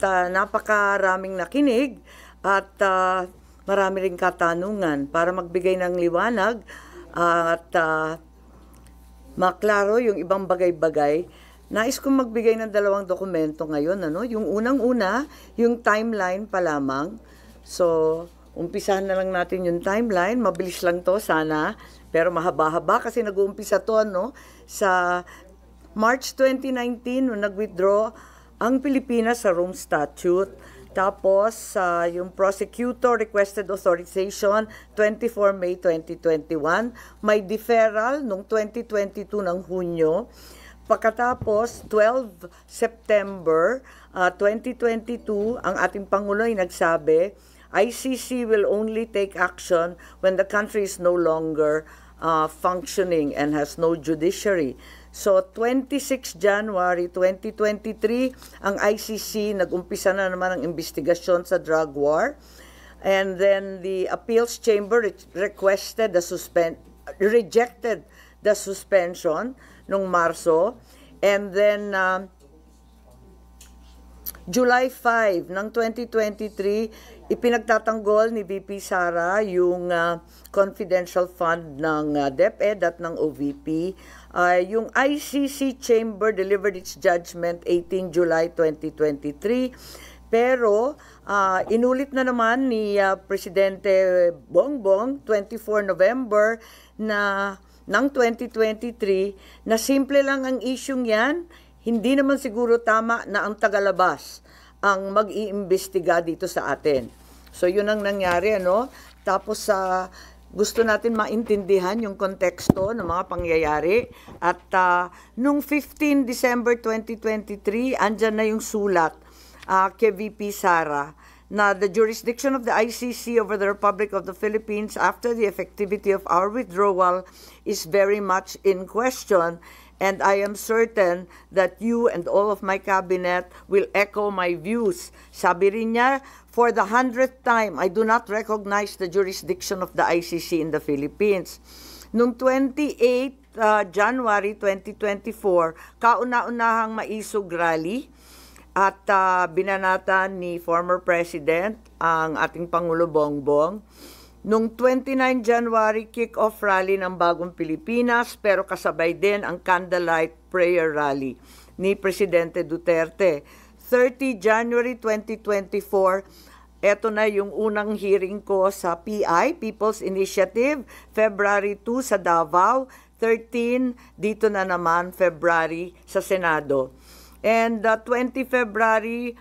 napakaraming nakinig at marami ring katanungan para magbigay ng liwanag at maklaro yung ibang bagay-bagay. Nais kong magbigay ng dalawang dokumento ngayon. Yung unang-una, yung timeline pa lamang. So, umpisahan na lang natin yung timeline. Mabilis lang to sana, pero mahaba-haba kasi nag-uumpisa to sa March 2019 nung nag-withdraw ang Pilipinas sa Rome Statute. Tapos, yung prosecutor requested authorization 24 May 2021. May deferral nung 2022 ng Hunyo. Pagkatapos, 12 September 2022, ang ating Pangulo ay nagsabi, ICC will only take action when the country is no longer functioning and has no judiciary. So, 26 January 2023, ang ICC nag-umpisa na naman ang investigasyon sa drug war. And then the appeals chamber rejected the suspension nung Marso. And then, July 5 ng 2023, ipinagtatanggol ni VP Sara yung confidential fund ng DepEd at ng OVP. Yung ICC Chamber delivered its judgment 18 July 2023. Pero inulit na naman ni Presidente Bongbong 24 November ng 2023 na simple lang ang isyung yan. Hindi naman siguro tama na ang tagalabas ang mag-iimbestiga dito sa atin. So, yun ang nangyari, Tapos, gusto natin maintindihan yung konteksto ng mga pangyayari. At nung 15 December 2023, andyan na yung sulat kay VP Sara na the jurisdiction of the ICC over the Republic of the Philippines after the effectivity of our withdrawal is very much in question. And I am certain that you and all of my cabinet will echo my views. Sabi rin niya, for the 100th time, I do not recognize the jurisdiction of the ICC in the Philippines. Noong 28 January 2024, kauna-unahang maisog rally at binanatan ni former President ang ating Pangulo Bongbong. Noong 29 January, kick-off rally ng Bagong Pilipinas, pero kasabay din ang candlelight prayer rally ni Presidente Duterte. 30 January 2024, eto na yung unang hearing ko sa PI, People's Initiative, February 2 sa Davao, 13 dito na naman February sa Senado. And 20 February,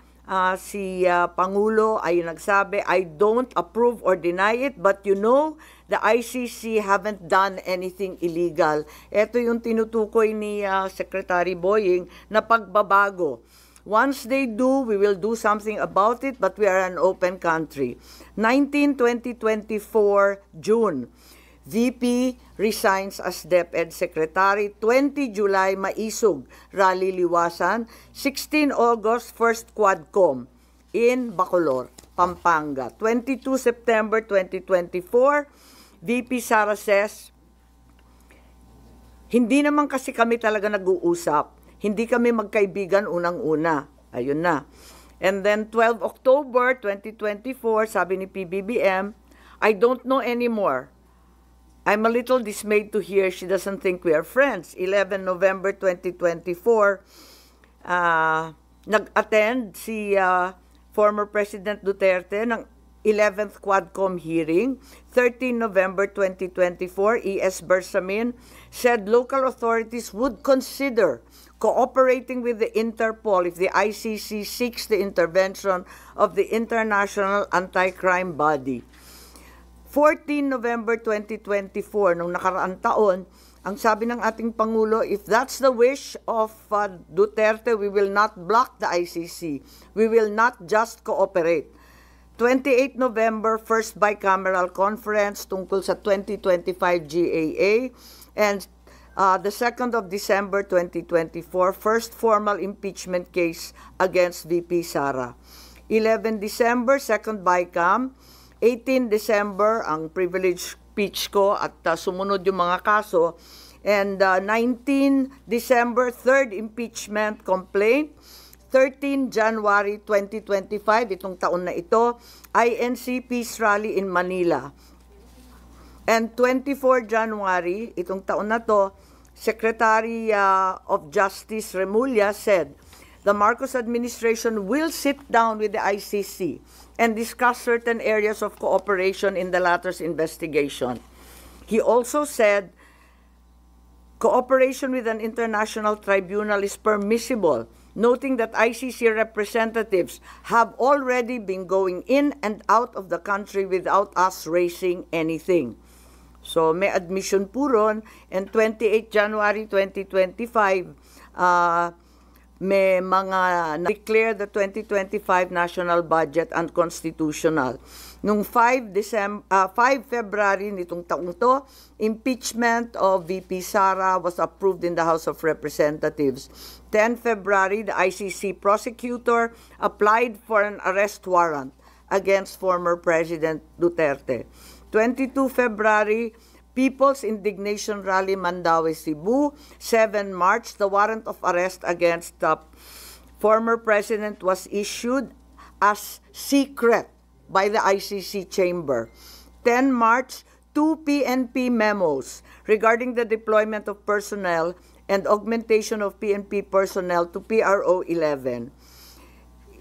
si Pangulo ay nagsabi, I don't approve or deny it, but the ICC haven't done anything illegal. Ito yung tinutukoy ni Secretary Boying na pagbabago. Once they do, we will do something about it, but we are an open country. 19-2024, June. VP resigns as DepEd Secretary. 20 July, maisog, rally liwasan. 16 August, first Quadcom in Bacolor, Pampanga. 22 September 2024, VP Sara says, hindi naman kasi kami talaga nag-uusap. Hindi kami magkaibigan unang-una. Ayun na. And then 12 October 2024, sabi ni PBBM, I don't know anymore. I'm a little dismayed to hear she doesn't think we are friends. 11 November 2024, nag-attend si former President Duterte ng 11th Quadcom hearing. 13 November 2024, E.S. Bersamin said local authorities would consider cooperating with the Interpol if the ICC seeks the intervention of the International Anti-Crime Body. 14 November 2024, nung nakaraang taon, ang sabi ng ating Pangulo, if that's the wish of Duterte, we will not block the ICC. We will not just cooperate. 28 November, first bicameral conference tungkol sa 2025 GAA. And the 2nd of December 2024, first formal impeachment case against VP Sara. 11 December, second bicam. 18 December, ang privilege speech ko at sumunod yung mga kaso. And 19 December, third impeachment complaint. 13 January 2025, itong taon na ito, INC Peace Rally in Manila. And 24 January, itong taon na to, Secretary of Justice Remulla said, the Marcos administration will sit down with the ICC and discuss certain areas of cooperation in the latter's investigation. He also said, cooperation with an international tribunal is permissible, noting that ICC representatives have already been going in and out of the country without us raising anything. So may admission po ron, and 28 January 2025, may mga declare the 2025 national budget unconstitutional. Nung 5 February nitong taong to, impeachment of VP Sara was approved in the House of Representatives. 10 February, the ICC prosecutor applied for an arrest warrant against former President Duterte. 22 February, People's Indignation Rally Mandaue, Cebu. 7 March, the warrant of arrest against the former president was issued as secret by the ICC chamber. 10 March, 2 PNP memos regarding the deployment of personnel and augmentation of PNP personnel to PRO 11.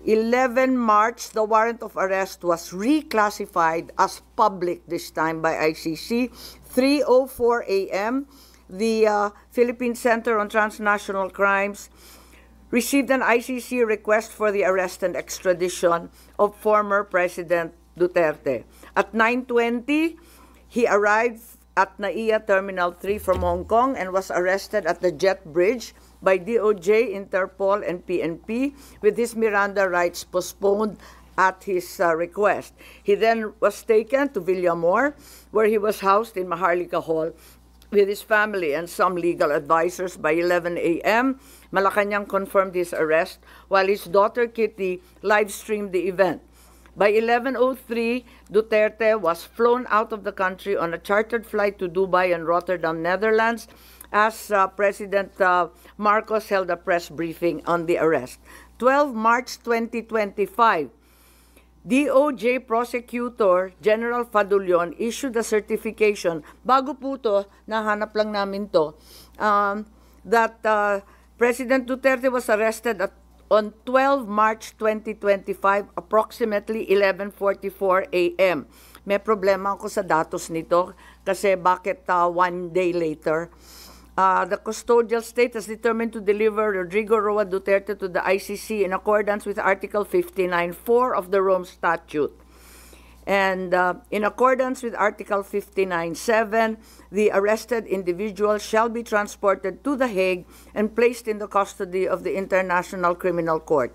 11 March, the warrant of arrest was reclassified as public this time by ICC. 3:04 a.m., the Philippine Center on Transnational Crimes received an ICC request for the arrest and extradition of former President Duterte. At 9:20, he arrived at NAIA Terminal 3 from Hong Kong and was arrested at the Jet Bridge by DOJ, Interpol, and PNP with his Miranda rights postponed at his request. He then was taken to Villamor, where he was housed in Maharlika Hall with his family and some legal advisors. By 11 a.m., Malacanang confirmed his arrest, while his daughter Kitty live-streamed the event. By 11:03, Duterte was flown out of the country on a chartered flight to Dubai and Rotterdam, Netherlands, as President Marcos held a press briefing on the arrest. 12 March 2025, DOJ Prosecutor General Fadulion issued a certification, bago po to, nahanap lang namin to, that President Duterte was arrested on 12 March 2025, approximately 11:44 a.m. May problema ako sa datos nito kasi bakit 1 day later? The custodial state has determined to deliver Rodrigo Roa Duterte to the ICC in accordance with Article 59.4 of the Rome Statute. And in accordance with Article 59.7, the arrested individual shall be transported to The Hague and placed in the custody of the International Criminal Court.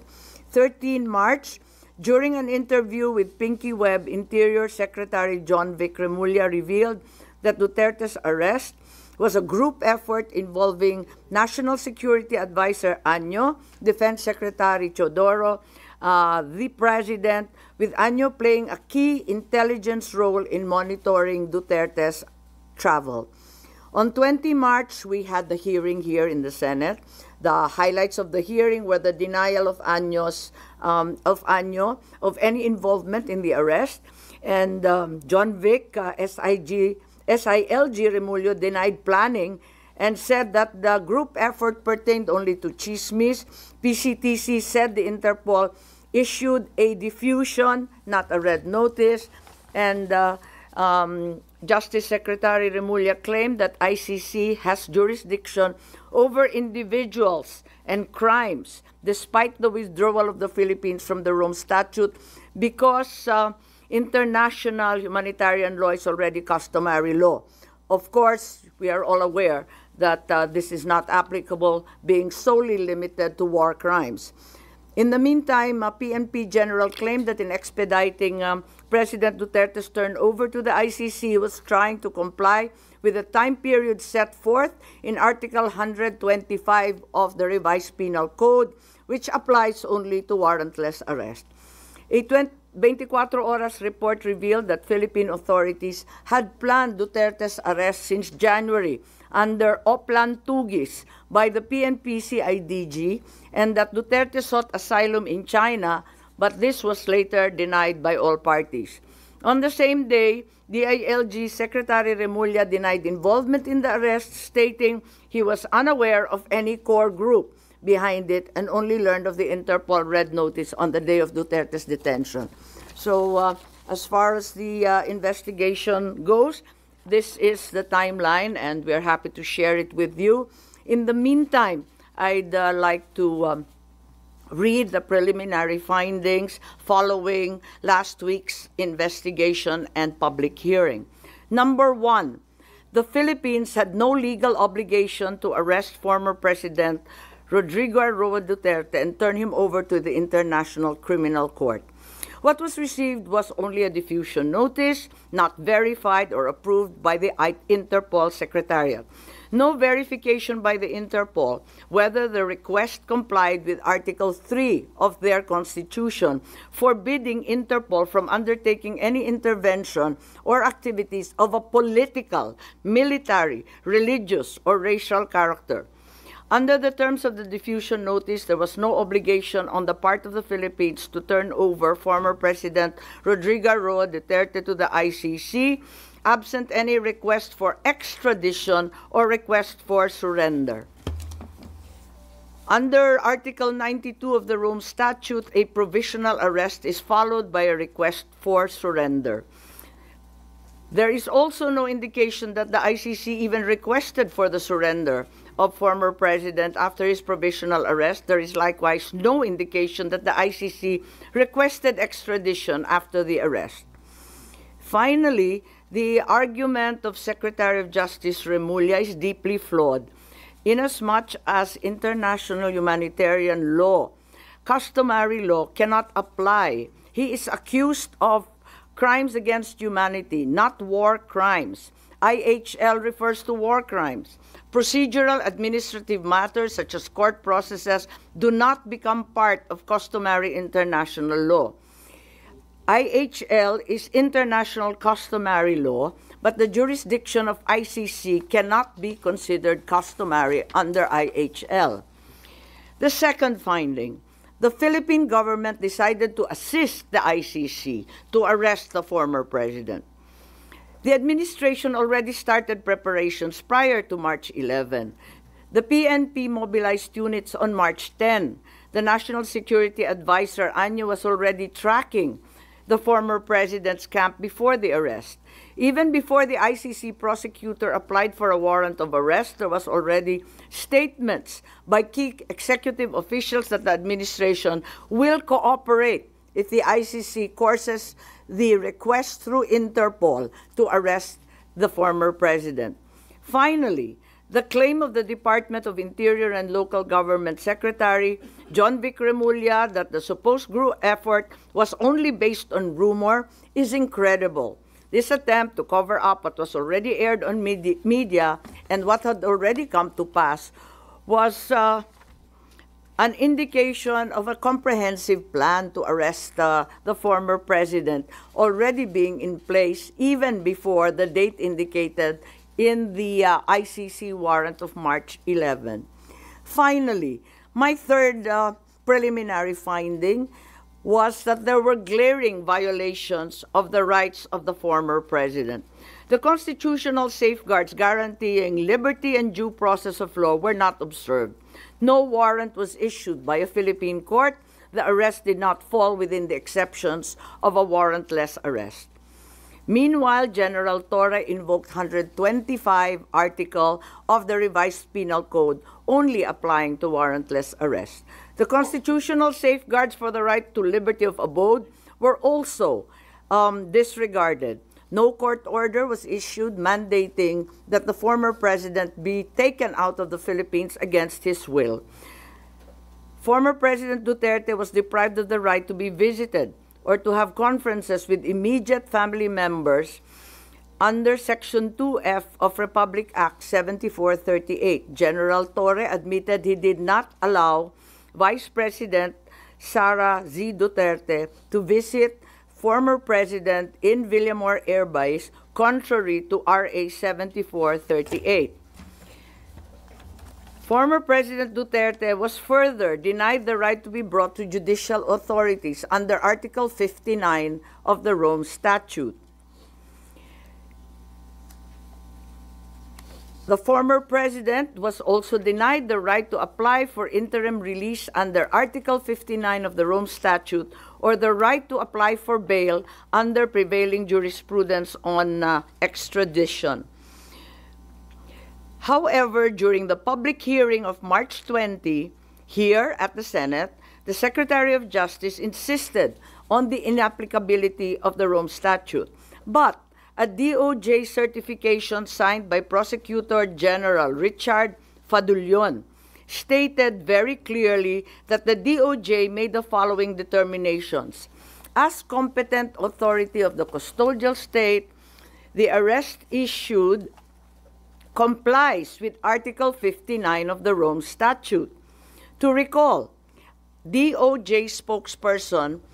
13 March, during an interview with Pinky Webb, Interior Secretary John Vic Remulla revealed that Duterte's arrest was a group effort involving National Security Advisor Año, Defense Secretary Teodoro, the President, with Año playing a key intelligence role in monitoring Duterte's travel. On 20 March, we had the hearing here in the Senate. The highlights of the hearing were the denial of Año of any involvement in the arrest, and John Vic, SILG Remulla denied planning and said that the group effort pertained only to chismis. PCTC said the Interpol issued a diffusion, not a red notice, and Justice Secretary Remulla claimed that ICC has jurisdiction over individuals and crimes despite the withdrawal of the Philippines from the Rome Statute because international humanitarian law is already customary law. Of course, we are all aware that this is not applicable, being solely limited to war crimes. In the meantime, PNP General claimed that in expediting President Duterte's turnover to the ICC, he was trying to comply with the time period set forth in Article 125 of the Revised Penal Code, which applies only to warrantless arrest. A 24 Horas report revealed that Philippine authorities had planned Duterte's arrest since January under Oplan Tugis by the PNP-CIDG, and that Duterte sought asylum in China, but this was later denied by all parties. On the same day, DILG Secretary Remulla denied involvement in the arrest, stating he was unaware of any core group behind it and only learned of the Interpol red notice on the day of Duterte's detention. So as far as the investigation goes, this is the timeline, and we're happy to share it with you. In the meantime, I'd like to read the preliminary findings following last week's investigation and public hearing. Number one, the Philippines had no legal obligation to arrest former President Rodrigo Roa Duterte and turn him over to the International Criminal Court. What was received was only a diffusion notice, not verified or approved by the Interpol Secretariat. No verification by the Interpol whether the request complied with Article 3 of their Constitution, forbidding Interpol from undertaking any intervention or activities of a political, military, religious, or racial character. Under the terms of the diffusion notice, there was no obligation on the part of the Philippines to turn over former President Rodrigo Roa Duterte to the ICC, absent any request for extradition or request for surrender. Under Article 92 of the Rome Statute, a provisional arrest is followed by a request for surrender. There is also no indication that the ICC even requested for the surrender of former President after his provisional arrest. There is likewise no indication that the ICC requested extradition after the arrest. Finally, the argument of Secretary of Justice Remulla is deeply flawed, inasmuch as international humanitarian law, customary law, cannot apply. He is accused of crimes against humanity, not war crimes. IHL refers to war crimes. Procedural administrative matters such as court processes do not become part of customary international law. IHL is international customary law, but the jurisdiction of ICC cannot be considered customary under IHL. The second finding, the Philippine government decided to assist the ICC to arrest the former president. The administration already started preparations prior to March 11. The PNP mobilized units on March 10. The National Security Advisor, Anyo, was already tracking the former president's camp before the arrest. Even before the ICC prosecutor applied for a warrant of arrest, there was already statements by key executive officials that the administration will cooperate if the ICC courses the request through Interpol to arrest the former president. Finally, the claim of the Department of Interior and Local Government Secretary John Vic Remulla that the supposed group effort was only based on rumor is incredible. This attempt to cover up what was already aired on media and what had already come to pass was an indication of a comprehensive plan to arrest the former president already being in place even before the date indicated in the ICC warrant of March 11. Finally, my third preliminary finding was that there were glaring violations of the rights of the former president. The constitutional safeguards guaranteeing liberty and due process of law were not observed. No warrant was issued by a Philippine court. The arrest did not fall within the exceptions of a warrantless arrest. Meanwhile, General Torre invoked 125 article of the revised penal code only applying to warrantless arrest. The constitutional safeguards for the right to liberty of abode were also disregarded. No court order was issued mandating that the former president be taken out of the Philippines against his will. Former President Duterte was deprived of the right to be visited or to have conferences with immediate family members under Section 2F of Republic Act 7438. General Torre admitted he did not allow Vice President Sara Z. Duterte to visit former president in Villamor Air Base, contrary to RA 7438. Former President Duterte was further denied the right to be brought to judicial authorities under Article 59 of the Rome Statute. The former president was also denied the right to apply for interim release under Article 59 of the Rome Statute or the right to apply for bail under prevailing jurisprudence on extradition. However, during the public hearing of March 20, here at the Senate, the Secretary of Justice insisted on the inapplicability of the Rome Statute. But a DOJ certification signed by Prosecutor General Richard Fadullon stated very clearly that the DOJ made the following determinations. As competent authority of the custodial state, the arrest issued complies with Article 59 of the Rome Statute. To recall, DOJ spokesperson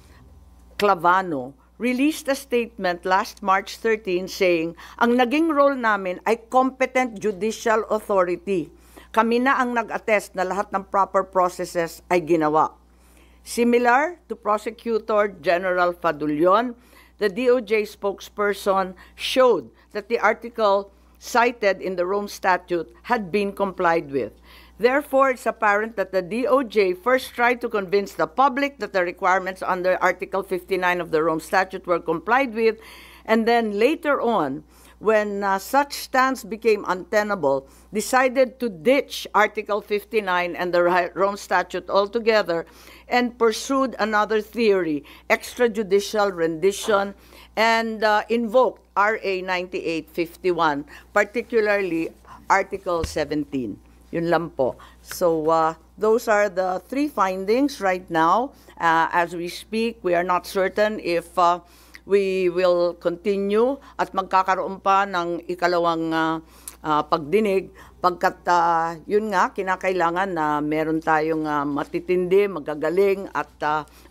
Clavano released a statement last March 13 saying, ang naging role namin ay competent judicial authority. Kami na ang nag-attest na lahat ng proper processes ay ginawa. Similar to Prosecutor General Fadullon, the DOJ spokesperson showed that the article cited in the Rome Statute had been complied with. Therefore, it's apparent that the DOJ first tried to convince the public that the requirements under Article 59 of the Rome Statute were complied with, and then later on, when such stance became untenable, decided to ditch Article 59 and the Rome Statute altogether and pursued another theory, extrajudicial rendition, and invoked RA 9851, particularly Article 17. Yun lang po. So those are the three findings right now. As we speak, we are not certain if we will continue at magkakaroon pa ng ikalawang pagdinig pagkat yun nga, kinakailangan na meron tayong matitindi, magagaling at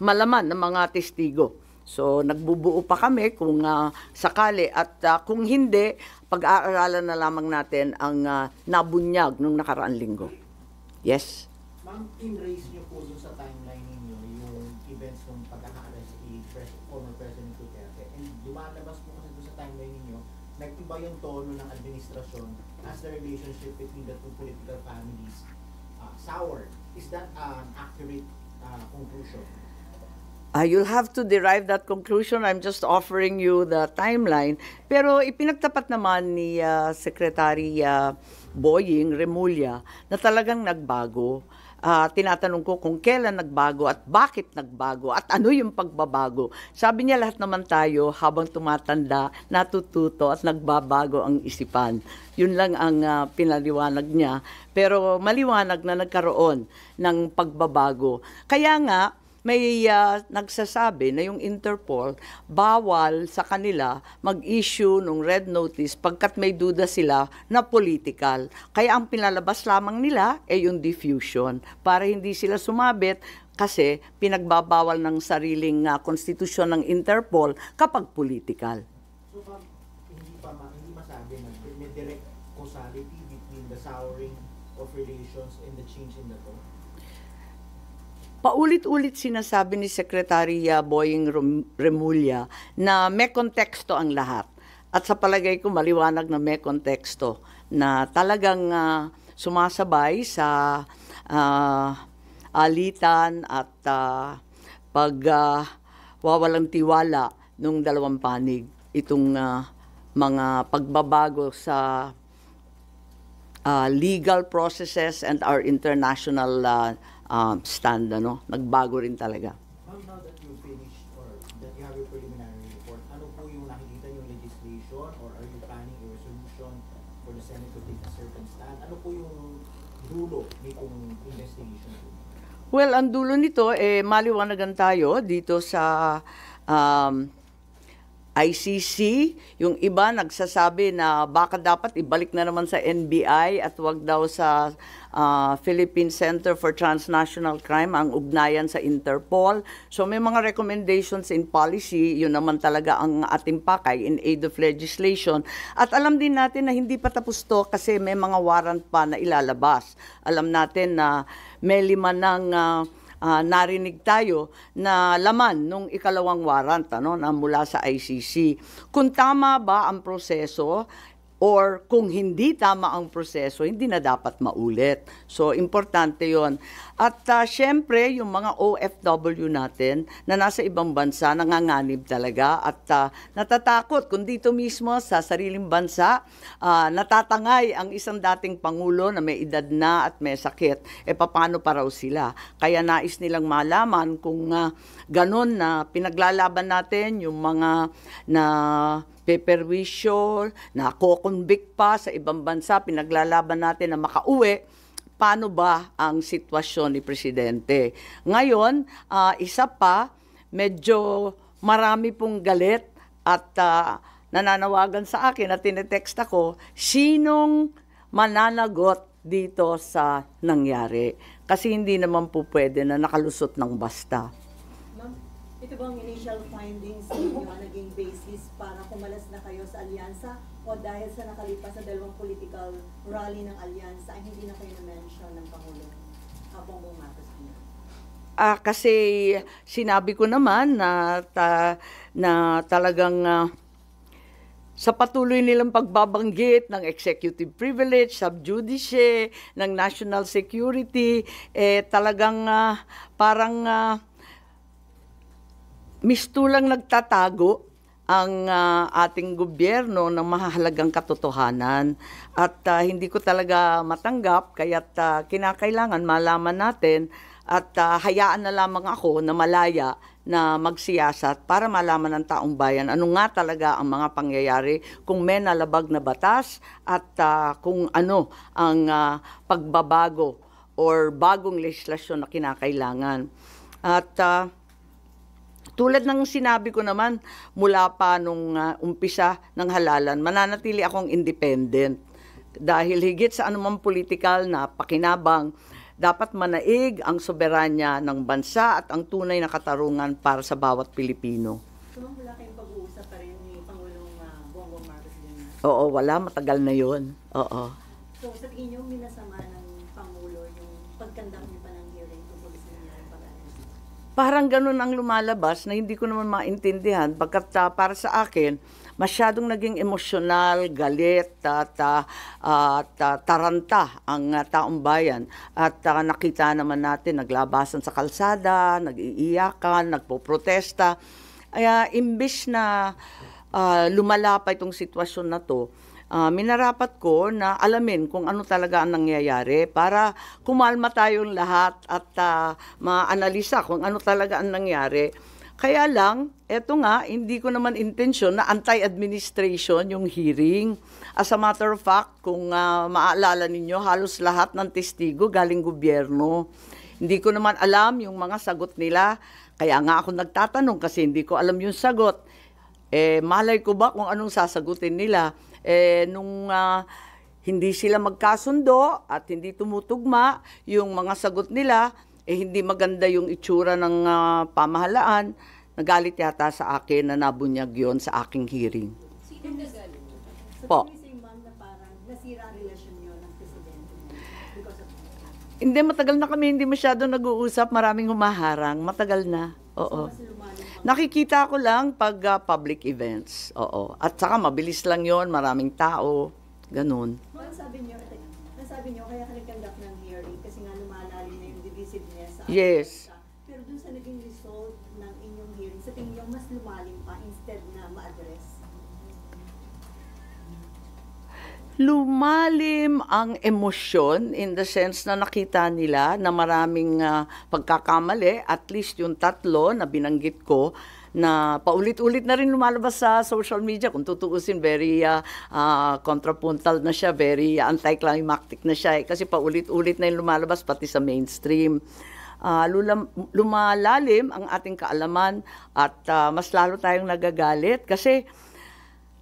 malaman ng mga testigo. So nagbubuo pa kami kung sakali at kung hindi, pag-aaralan na lamang natin ang nabunyag nung nakaraang linggo. Yes? Ma'am, in-raise niyo po dun sa timeline ninyo yung events ng pagkaka-arrest ni former President Duterte. And lumalabas po kasi dun sa timeline ninyo, nag-iba yung tono ng administrasyon as the relationship between the two political families soured. Is that an accurate conclusion? You'll have to derive that conclusion. I'm just offering you the timeline. Pero ipinagtapat naman ni Secretary Boying Remulla na talagang nagbago. Tinatanong ko kung kailan nagbago at bakit nagbago at ano yung pagbabago. Sabi niya lahat naman tayo habang tumatanda, natututo at nagbabago ang isipan. Yun lang ang pinaliwanag niya. Pero maliwanag na nagkaroon ng pagbabago. Kaya nga, may nagsasabi na yung Interpol bawal sa kanila mag-issue ng red notice pagkat may duda sila na political. Kaya ang pinalabas lamang nila ay yung diffusion para hindi sila sumabit kasi pinagbabawal ng sariling konstitusyon ng Interpol kapag political. So hindi masabi na may direct causality between the souring of relations and the change in the tone? Paulit-ulit sinasabi ni Secretary Boying Remulla na may konteksto ang lahat. At sa palagay ko maliwanag na may konteksto na talagang sumasabay sa alitan at pagwawalang tiwala ng dalawang panig itong mga pagbabago sa legal processes and our international stand, nagbago rin talaga. Ma'am, now that you finished or that you have your preliminary report, ano po yung nakikita yung legislation or are you planning a resolution for the Senate to take a certain stand? Ano po yung dulo nitong investigation? Well, ang dulo nito, maliwanagan tayo dito sa ICC, yung iba nagsasabi na baka dapat ibalik na naman sa NBI at wag daw sa Philippine Center for Transnational Crime ang ugnayan sa Interpol. So may mga recommendations in policy, yun naman talaga ang ating pakay in aid of legislation. At alam din natin na hindi pa tapos to kasi may mga warrant pa na ilalabas. Alam natin na may 5 ng narinig tayo na laman nung ikalawang warrant na mula sa ICC. Kung tama ba ang proseso or kung hindi tama ang proseso, hindi na dapat maulit. So, importante yon. At syempre, yung mga OFW natin na nasa ibang bansa, nanganganib talaga at natatakot kung dito mismo sa sariling bansa, natatangay ang isang dating Pangulo na may edad na at may sakit. Paano pa raw sila? Kaya nais nilang malaman kung ganun na pinaglalaban natin yung mga na peperwisyo, na ko-convict pa sa ibang bansa, pinaglalaban natin na makauwi, paano ba ang sitwasyon ni Presidente? Ngayon, isa pa, medyo marami pong galit at nananawagan sa akin at tinetext ako, sinong mananagot dito sa nangyari? Kasi hindi naman po pwede na nakalusot ng basta. Ito bang initial findings ninyo naging basis para kumalas na kayo sa alyansa o dahil sa nakalipas na 2 political rally ng alyansa ay hindi na kayo na-mention ng Pangulo Bongbong Marcos Jr.? Kasi sinabi ko naman na talagang sa patuloy nilang pagbabanggit ng executive privilege, sub judice, ng national security, talagang parang mistulang nagtatago ang ating gobyerno ng mahahalagang katotohanan at hindi ko talaga matanggap kaya't kinakailangan malaman natin at hayaan na lamang ako na malaya na magsiyasat para malaman ng taong bayan ano nga talaga ang mga pangyayari, kung may nalabag na batas at kung ano ang pagbabago or bagong legislasyon na kinakailangan. At tulad ng sinabi ko naman, mula pa nung umpisa ng halalan, mananatili akong independent. Dahil higit sa anumang politikal na pakinabang, dapat manaig ang soberanya ng bansa at ang tunay na katarungan para sa bawat Pilipino. So, wala kayong pag-uusap pa rin ni Pangulong Bongbong Marcos Jr.? Oo, wala. Matagal na yun. Oo. So, sa tingin niyo, minasama ng Pangulo yung pagkandak niyo pa ng hearing tungkol sa nangyari pag-alis? Parang ganun ang lumalabas na hindi ko naman maintindihan pagkat para sa akin, masyadong naging emosyonal, galit at taranta ang taong bayan. At nakita naman natin, naglabasan sa kalsada, nag-iiyakan, nagpo-protesta. Imbis na lumala pa itong sitwasyon na to, minarapat ko na alamin kung ano talaga ang nangyayari para kumalma tayong lahat at maanalisa kung ano talaga ang nangyari. Kaya lang, eto nga, hindi ko naman intensyon na anti-administration yung hearing. As a matter of fact, kung maaalala ninyo, halos lahat ng testigo galing gobyerno. Hindi ko naman alam yung mga sagot nila. Kaya nga ako nagtatanong kasi hindi ko alam yung sagot. Malay ko ba kung anong sasagutin nila? Nung hindi sila magkasundo at hindi tumutugma yung mga sagot nila, hindi maganda yung itsura ng pamahalaan, nagalit yata sa akin na nabunyag yon sa aking hearing. Sino nagalit? Po. So, ma'am, na parang nasira ang relasyon niyo ng presidente because of that? Hindi, matagal na kami hindi masyado nag-uusap, maraming humaharang, matagal na. Oo. Mas lumalim pa. Nakikita ko lang pag public events. Oo. At saka mabilis lang yon, maraming tao, ganun. Ang sabi niyo, kaya ka nag-conduct ng hearing kasi nga lumalalim na yung divisiveness sa Yes. Pero dun sa naging result ng inyong hearing, sa tingin niyo mas lumalim pa instead na ma-address? Lumalim ang emosyon in the sense na nakita nila na maraming pagkakamali, at least yung 3 na binanggit ko, na paulit-ulit na rin lumalabas sa social media. Kung tutuusin, very contrapuntal na siya, very anticlimactic na siya. Kasi paulit-ulit na yung lumalabas pati sa mainstream. lumalalim ang ating kaalaman at mas lalo tayong nagagalit kasi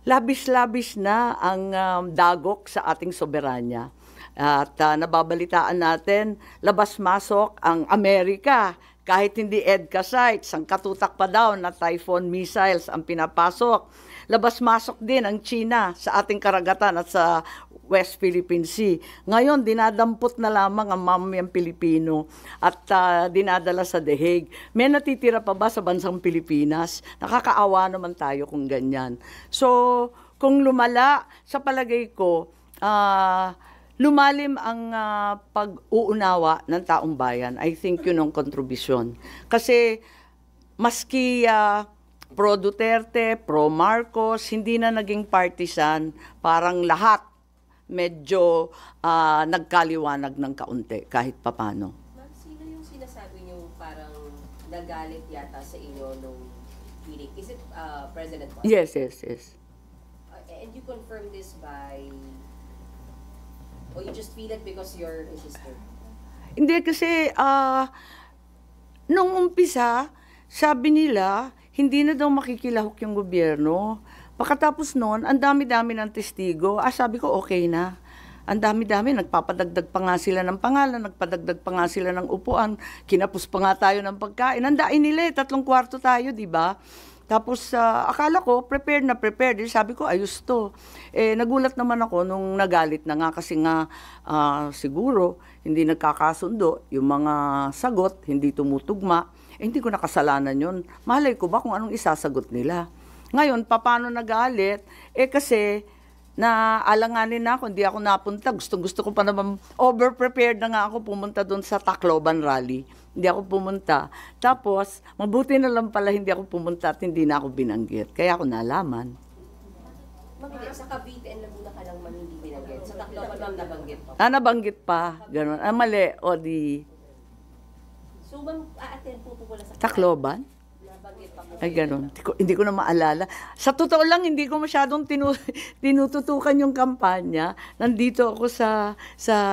labis-labis na ang dagok sa ating soberanya. At nababalitaan natin, labas-masok ang Amerika. Kahit hindi EDCA sites, ang katutak pa daw na Typhoon missiles ang pinapasok. Labas-masok din ang China sa ating karagatan at sa West Philippine Sea. Ngayon, dinadampot na lamang ang mamamayang Pilipino at dinadala sa The Hague. May natitira pa ba sa bansang Pilipinas? Nakakaawa naman tayo kung ganyan. So, kung lumala, sa palagay ko, lumalim ang pag-uunawa ng taong bayan. I think yun ang kontribusyon. Kasi maski pro Duterte, pro Marcos, hindi na naging partisan, parang lahat medyo nagkaliwanag ng kaunti kahit papano. Ma'am, sino yung sinasabi niyo parang nagalit yata sa inyo nung hearing? Is it President Marcos? Yes. And you confirm this by... Or you just feel it because you're a sister? Hindi kasi nung umpisa, sabi nila, hindi na daw makikilahok yung gobyerno. Pagkatapos noon, ang dami-dami ng testigo. Sabi ko, okay na. Ang dami-dami, nagpapadagdag pa nga sila ng pangalan, nagpadagdag pa nga sila ng upuan, kinapos pa nga tayo ng pagkain. Nandain nila 3 kwarto tayo, di ba? Tapos, akala ko, prepared na prepared. Sabi ko, ayos to. Nagulat naman ako nung nagalit na nga kasi nga siguro hindi nagkakasundo. Yung mga sagot, hindi tumutugma. Hindi ko nakasalanan yun. Malay ko ba kung anong isasagot nila? Ngayon, paano nagalit? Kasi naalanganin na ako, hindi ako napunta. Gusto ko pa naman, over-prepared na nga ako pumunta doon sa Tacloban rally. Hindi ako pumunta. Tapos, mabuti na lang pala hindi ako pumunta at hindi na ako binanggit. Kaya ako nalaman. Ma'am, sa Cavite and Laguna ka lang ma'am hindi binanggit. Sa Tacloban ma'am nabanggit pa. Nabanggit pa. Ganun. Mali. O di... So ma'am, a-attend po pala sa Tacloban? Nabanggit pa po. Ay, ganun. Hindi ko na maalala. Sa totoo lang, hindi ko masyadong tinututukan yung kampanya. Nandito ako sa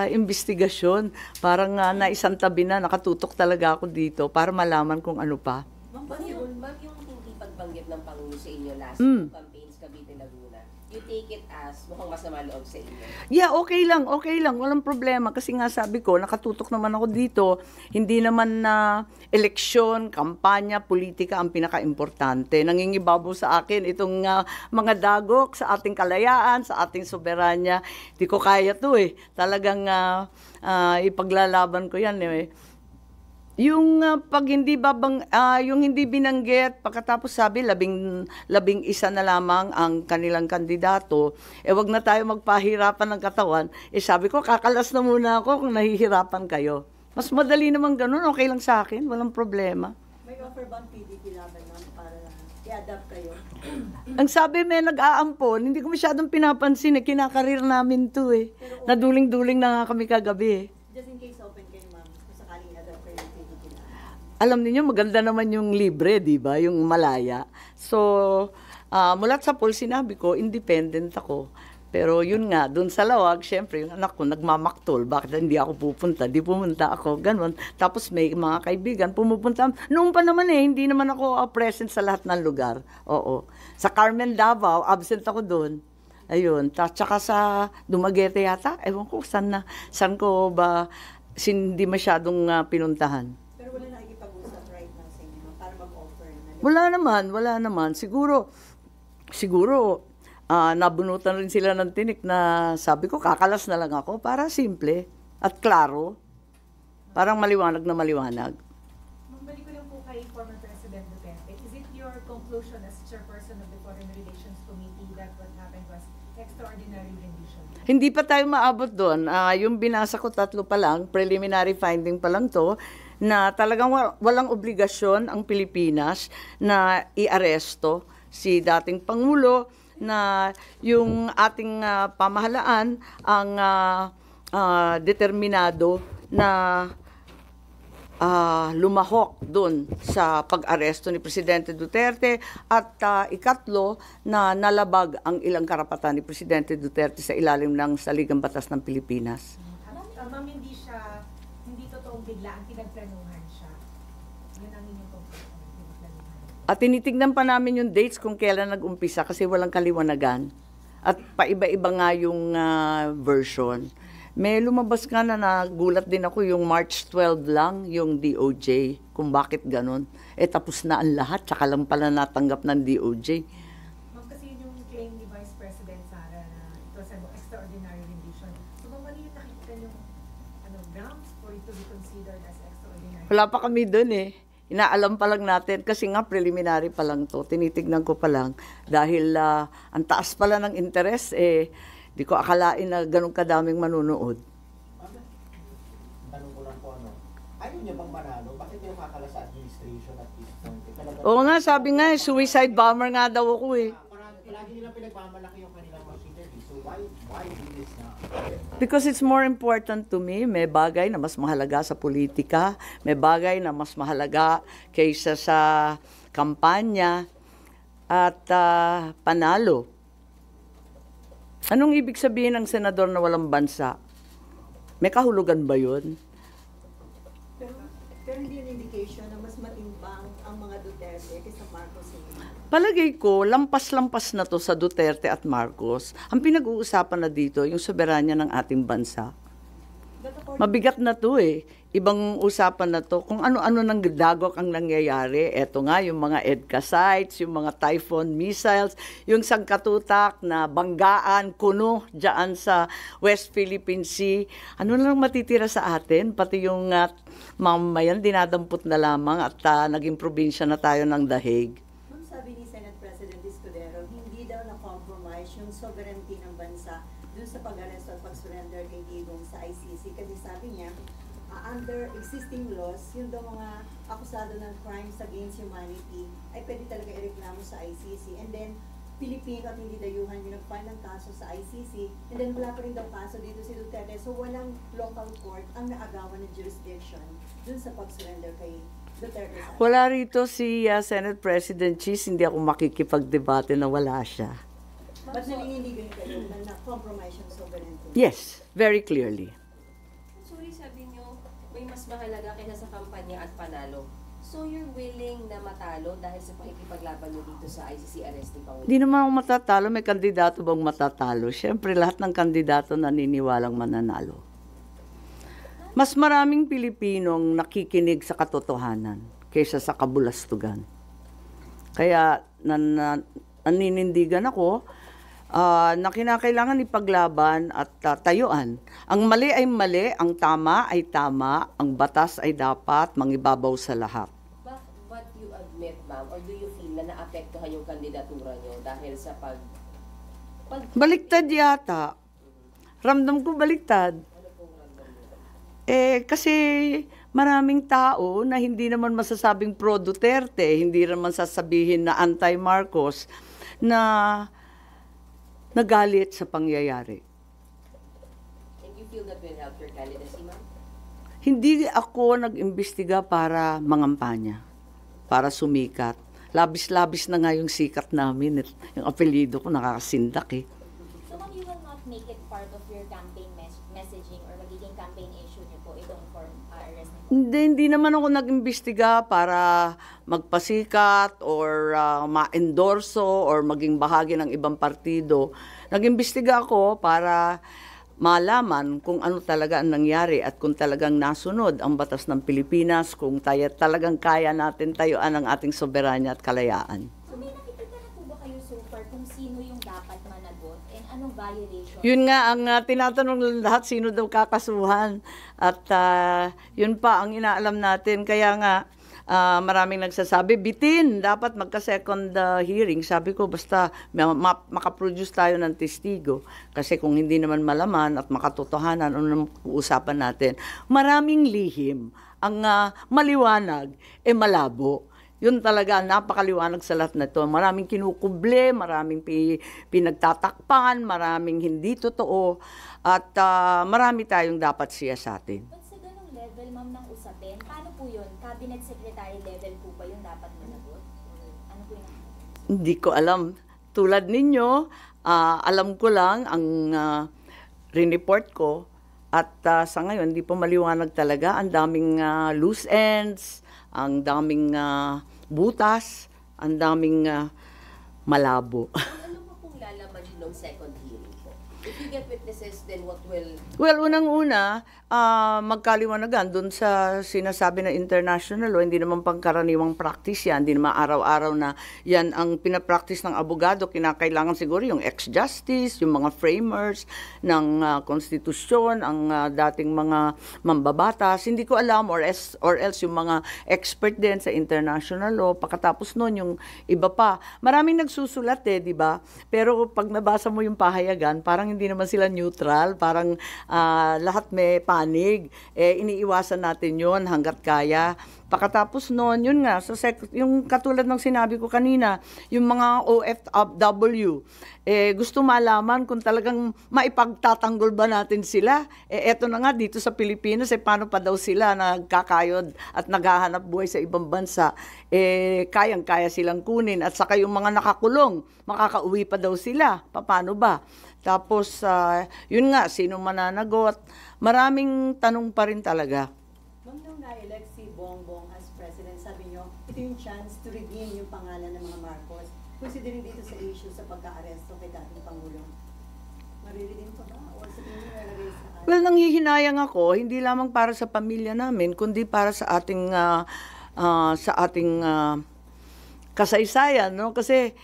investigasyon. Parang naisang tabi na, nakatutok talaga ako dito para malaman kung ano pa. Ma'am, yung hindi pagbanggit ng Pangulo sa inyo last campaigns Cavite Laguna, you take it as mukhang mas naman loob sa inyo? Yeah, okay lang. Walang problema. Kasi nga sabi ko, nakatutok naman ako dito. Hindi naman na eleksyon, kampanya, politika ang pinaka-importante. Nangingibabaw sa akin itong mga dagok sa ating kalayaan, sa ating soberanya. Hindi ko kaya to Talagang ipaglalaban ko yan Yung pag yung hindi binanggit, pagkatapos sabi 11 na lamang ang kanilang kandidato, wag na tayo magpahirapan ng katawan. Sabi ko, kakalas na muna ako kung nahihirapan kayo. Mas madali naman ganun, okay lang sa akin, walang problema. May offer bang PDP laban ma'am para i-adapt kayo? Ang sabi may nag-aampon, hindi ko masyadong pinapansin kinakarir namin to Naduling-duling na nga kami kagabi Just in case open kayo ma'am, kung sakaling i-adapt kayo ng PDP laban. Alam niyo maganda naman yung libre, di ba? Yung malaya. So, mulat sa poll, sinabi ko, independent ako. Pero yun nga, dun sa lawag, syempre, yung anak ko nagmamaktol. Bakit hindi ako pupunta? Di pumunta ako, ganun. Tapos may mga kaibigan, pumupunta. Noon pa naman hindi naman ako present sa lahat ng lugar. Oo. Sa Carmen Davao, absent ako dun. Ayun. Tsaka sa Dumaguete yata, ewan ko, saan ko ba hindi masyadong pinuntahan. Pero wala nakikipag-usap right now sa inyo para mag-offer na. Wala naman. Siguro, nabunutan rin sila ng tinik na sabi ko, kakalas na lang ako para simple at klaro. Parang maliwanag na maliwanag. Magbalik ko lang po kay former President Duterte. Is it your conclusion as chairperson of the Foreign Relations Committee that what happened was extraordinary rendition? Hindi pa tayo maabot doon. Yung binasa ko 3 pa lang, preliminary finding pa lang to, na talagang walang obligasyon ang Pilipinas na i-aresto si dating Pangulo, na yung ating pamahalaan ang determinado na lumahok doon sa pag-aresto ni Presidente Duterte at ikatlo na nalabag ang ilang karapatan ni Presidente Duterte sa ilalim ng Saligang Batas ng Pilipinas. Ma'am, hindi totoong biglaan, pinagplanuhan siya. At tinitignan pa namin yung dates kung kailan nag-umpisa kasi walang kaliwanagan. At paiba-iba nga yung version. May lumabas nga na nagulat din ako yung March 12 lang, yung DOJ, kung bakit ganun. Tapos na ang lahat, tsaka lang pala natanggap ng DOJ. Ma'am, kasi yun yung claim ni Vice President Sara na it was an extraordinary rendition. So, ma'am, ano yung nakikita yung grounds for it to be considered as extraordinary? Wala pa kami dun Inaalam pa lang natin kasi nga preliminary pa lang to. Tinitignan ko pa lang dahil ang taas pala ng interest di ko akalain na ganun kadaming manunood. Tanong ko lang po ayaw niya bang manalo? Bakit niya makakala sa administration at this point? Oo nga, sabi nga suicide bomber nga daw ako Parang lagi nila pinagmamalaki yung kanilang machinery. So why do this now? Because it's more important to me. May bagay na mas mahalaga sa politika. May bagay na mas mahalaga kaysa sa kampanya at panalo. Anong ibig sabihin ng senador na walang bansa? May kahulugan ba yun? Pero hindi yung indication na mas matimbang ang mga Duterte kaysa Marcos. Palagay ko, lampas-lampas na to sa Duterte at Marcos. Ang pinag-uusapan na dito, yung soberanya ng ating bansa. Mabigat na to Ibang usapan na to. Kung ano-ano nang dagok ang nangyayari. Eto nga, yung mga EDCA sites, yung mga Typhoon missiles, yung sangkatutak na banggaan, kuno, dyan sa West Philippine Sea. Ano lang matitira sa atin? Pati yung mamayan, dinadampot na lamang at naging probinsya na tayo ng dahig. Sabi ni Senate President Escudero, hindi daw na-compromise yung sovereignty ng bansa dun sa pag-aresto at pag-surrender kay Digong sa ICC. Kasi sabi niya, under existing laws, yung daw mga akusado ng crimes against humanity ay pwede talaga ireklamo sa ICC. And then, Pilipino at hindi dayuhan yung nag-file ng kaso sa ICC. And then, wala pa rin daw kaso dito si Duterte. So, walang local court ang naagawan ng jurisdiction dun sa pag-surrender kay Duterte. Wala rito si Senate President Cheese, hindi ako makikipagdebate na wala siya. Ba't nanininigan kayo na na-compromise yung sovereignty? Yes, very clearly. Sorry, sabi niyo, may mas mahalaga kaysa sa kampanya at panalo. So you're willing na matalo dahil sa pakikipaglaban niyo dito sa ICC arrest ni Pangulo? Hindi naman ako matatalo. May kandidato bang matatalo? Siyempre, lahat ng kandidato naniniwalang mananalo. Mas maraming Pilipinong nakikinig sa katotohanan kaysa sa kabulastugan. Kaya naninindigan ako na kinakailangan ipaglaban at tayuan. Ang mali ay mali, ang tama ay tama, ang batas ay dapat mangibabaw sa lahat. But you admit, ma'am, or do you feel na naapektuhan yung kandidatura niyo dahil sa Baliktad yata. Ramdam ko baliktad. Kasi maraming tao na hindi naman masasabing pro-Duterte, hindi naman sasabihin na anti-Marcos, na nagalit sa pangyayari. And you feel that will help your candidacy, ma'am? Hindi ako nag-imbestiga para mangampanya, para sumikat. Labis-labis na nga yung sikat namin. Yung apelyido ko nakakasindak So, ma'am, you will not make it part of your campaign messaging or magiging campaign issue niyo po itong arrest niyo? Hindi naman ako nag-imbestiga para magpasikat or ma-endorso or maging bahagi ng ibang partido. Nag-imbestiga ako para malaman kung ano talaga ang nangyari at kung talagang nasunod ang batas ng Pilipinas, kung talagang kaya natin tayuan ang ating soberanya at kalayaan. So, may nakikita na po ba kayo so far kung sino yung dapat managot and anong violation? Yun nga, ang tinatanong ng lahat, sino daw kakasuhan. At yun pa ang inaalam natin. Kaya nga, maraming nagsasabi, bitin, dapat magka-second hearing. Sabi ko, basta makaproduce tayo ng testigo. Kasi kung hindi naman malaman at makatotohanan, ano naman uusapan natin? Maraming lihim. Ang maliwanag, malabo. Yun talaga, napakaliwanag sa lahat na ito. Maraming kinukuble, maraming pinagtatakpan, maraming hindi totoo, at marami tayong dapat siyasatin. But sa ganong level, ma'am, ng usapin, paano po yun? Cabinet Secretary level po ba yung dapat managot? Ano po yun? Hindi ko alam. Tulad ninyo, alam ko lang ang rineport ko, at sa ngayon, hindi pa maliwanag talaga. Ang daming loose ends, ang daming butas ang daming malabo. Ano pa pong lalaman din ng second hearing po? If you get witnesses, then what will... Well, unang-una, magkaliwanagan dun sa sinasabi ng international law, hindi naman pangkaraniwang practice yan, hindi naman araw-araw na yan ang pinapractice ng abogado. Kinakailangan siguro yung ex-justice, yung mga framers ng konstitusyon, ang dating mga mambabatas. Hindi ko alam, or else yung mga expert din sa international law. Pagkatapos nun, yung iba pa. Maraming nagsusulat di ba? Pero pag nabasa mo yung pahayagan, parang hindi naman sila neutral, parang lahat may panig. Iniiwasan natin yon hanggat kaya. Pagkatapos noon, yun nga, yung katulad ng sinabi ko kanina, yung mga OFW, gusto malaman kung talagang maipagtatanggol ba natin sila. Eto na nga, dito sa Pilipinas, paano pa daw sila nagkakayod at naghahanap buhay sa ibang bansa. Kayang-kaya silang kunin. At saka yung mga nakakulong, makakauwi pa daw sila. Paano ba? Tapos, yun nga, sino mananagot? Maraming tanong pa rin talaga. Ma'am, nung na-elect si Bongbong as president, sabi niyo, ito yung chance to redeem yung pangalan ng mga Marcos. Considering dito sa issue sa pagka-aresto kay dating Pangulo, mariredeem pa ba? O sa tingin niyo nalagay sa atin? Well, nanghihinayang ako, hindi lamang para sa pamilya namin, kundi para sa ating kasaysayan, no? Kasi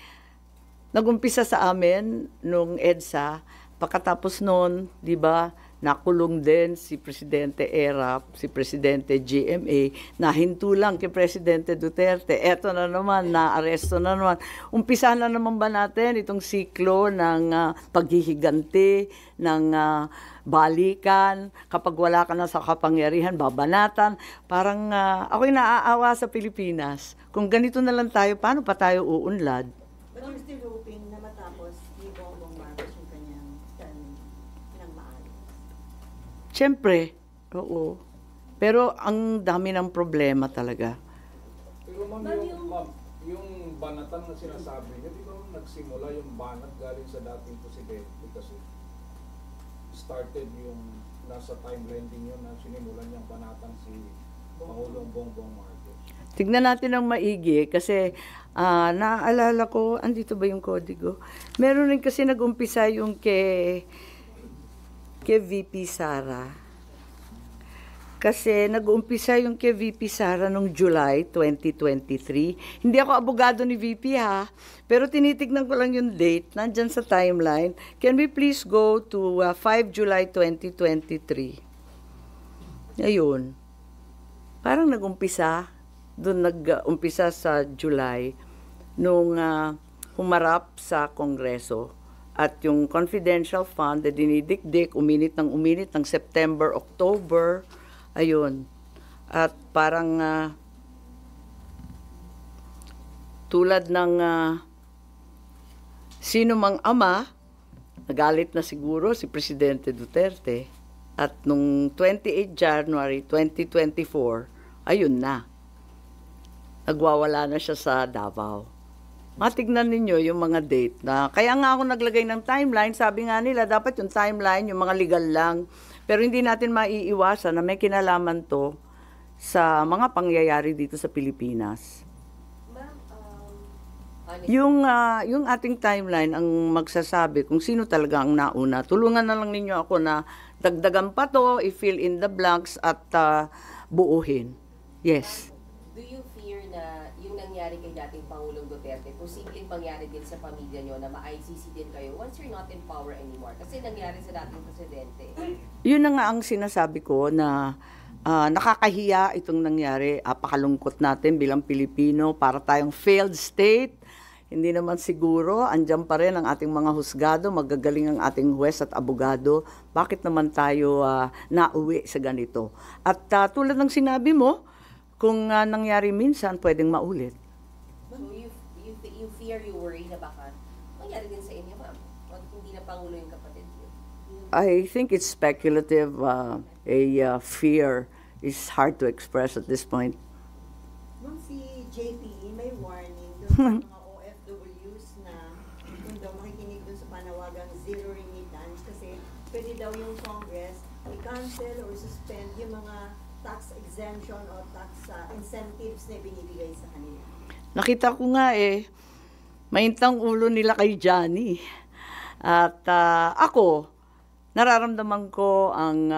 nagumpisa sa amin nung EDSA, pagkatapos noon, di ba, nakulong din si Presidente Erap, si Presidente GMA, nahinto lang kay Presidente Duterte. Eto na naman, naaresto na naman. Umpisa na naman ba natin itong siklo ng paghihiganti, ng balikan, kapag wala ka na sa kapangyarihan, babanatan. Parang ako'y naaawa sa Pilipinas. Kung ganito na lang tayo, paano pa tayo uunlad? But you're still hoping na matapos ni Bongbong Marcos yung kanyang term ng maayos? Siyempre, oo. Pero ang dami ng problema talaga. Pero ma'am, yung banatan na sinasabi niyo, di ba nagsimula yung banat galing sa dating presidente kasi started yung nasa timeline din yun na sinimulan niyang banatan si Pangulong Bongbong Marcos. Tignan natin ng maigi kasi naaalala ko, andito ba yung kodigo? Meron rin kasi nag-umpisa yung kay VP Sara. Kasi nag-umpisa yung kay VP Sara noong July 2023. Hindi ako abogado ni VP ha, pero tinitignan ko lang yung date, nandyan sa timeline. Can we please go to 5 July 2023? Ayun. Parang nag-umpisa, doon nag-umpisa sa July, nung humarap sa Kongreso. At yung confidential fund na dinidikdik, uminit ng September, October, ayun. At parang tulad ng sino mang ama, nagalit na siguro si Presidente Duterte. At nung 28 January 2024, ayun na. Nagwawala na siya sa Davao. Matignan ninyo yung mga date na, kaya nga ako naglagay ng timeline, sabi nga nila, dapat yung timeline, yung mga legal lang. Pero hindi natin maiiwasan na may kinalaman to sa mga pangyayari dito sa Pilipinas. Yung ating timeline ang magsasabi kung sino talaga ang nauna. Tulungan na lang ninyo ako na dagdagan pa to, i-fill in the blanks at buuhin. Yes. Do you fear na yung nangyari kay dating Pangulong Duterte, posibleng pangyari din sa pamilya nyo na ma-ICC din kayo once you're not in power anymore? Kasi nangyari sa dating presidente. Yun na nga ang sinasabi ko na nakakahiya itong nangyari. Apakalungkot natin bilang Pilipino para tayong failed state. Hindi naman siguro, andyan pa rin ang ating mga husgado, magagaling ang ating huwes at abogado. Bakit naman tayo nauwi sa ganito? At tulad ng sinabi mo, kung nangyari minsan, pwedeng maulit. So you fear, you worry na baka mangyari din sa inyo, ma'am? Pag hindi na Pangulo yung kapatid niyo? I think it's speculative. Fear is hard to express at this point. Ma'am, si JPE may warning doon sa mga OFWs na kung daw makikinig doon sa panawagang zero remittance kasi pwede daw yung Congress i-cancel or suspend yung mga tax exemption o tax incentives na binibigay sa kanila. Nakita ko nga maintang ulo nila kay Johnny. At ako, nararamdaman ko ang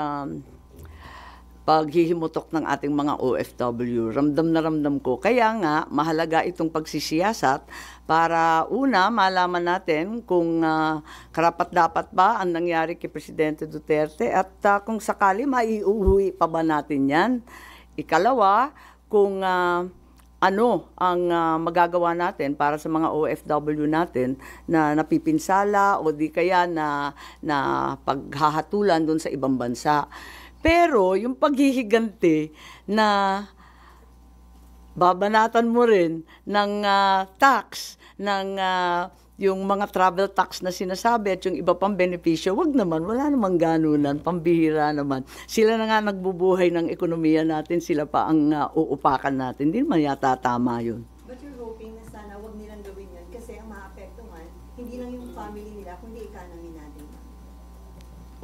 paghihimutok ng ating mga OFW. Ramdam na ramdam ko. Kaya nga, mahalaga itong pagsisiyasat para una, malaman natin kung karapat-dapat ba ang nangyari kay Presidente Duterte at kung sakali maiuwi pa ba natin yan. Ikalawa, kung ano ang magagawa natin para sa mga OFW natin na napipinsala o di kaya na paghahatulan doon sa ibang bansa. Pero yung paghihiganti na babanatan mo rin ng tax, ng yung mga travel tax na sinasabi at yung iba pang benepisyo, wag naman, wala namang ganunan, pambihira naman. Sila na nga nagbubuhay ng ekonomiya natin, sila pa ang uupakan natin. Hindi naman yata tama yun. But you're hoping na sana wag nilang gawin yun kasi ang maapektuhan, hindi lang yung family nila, kundi economy natin.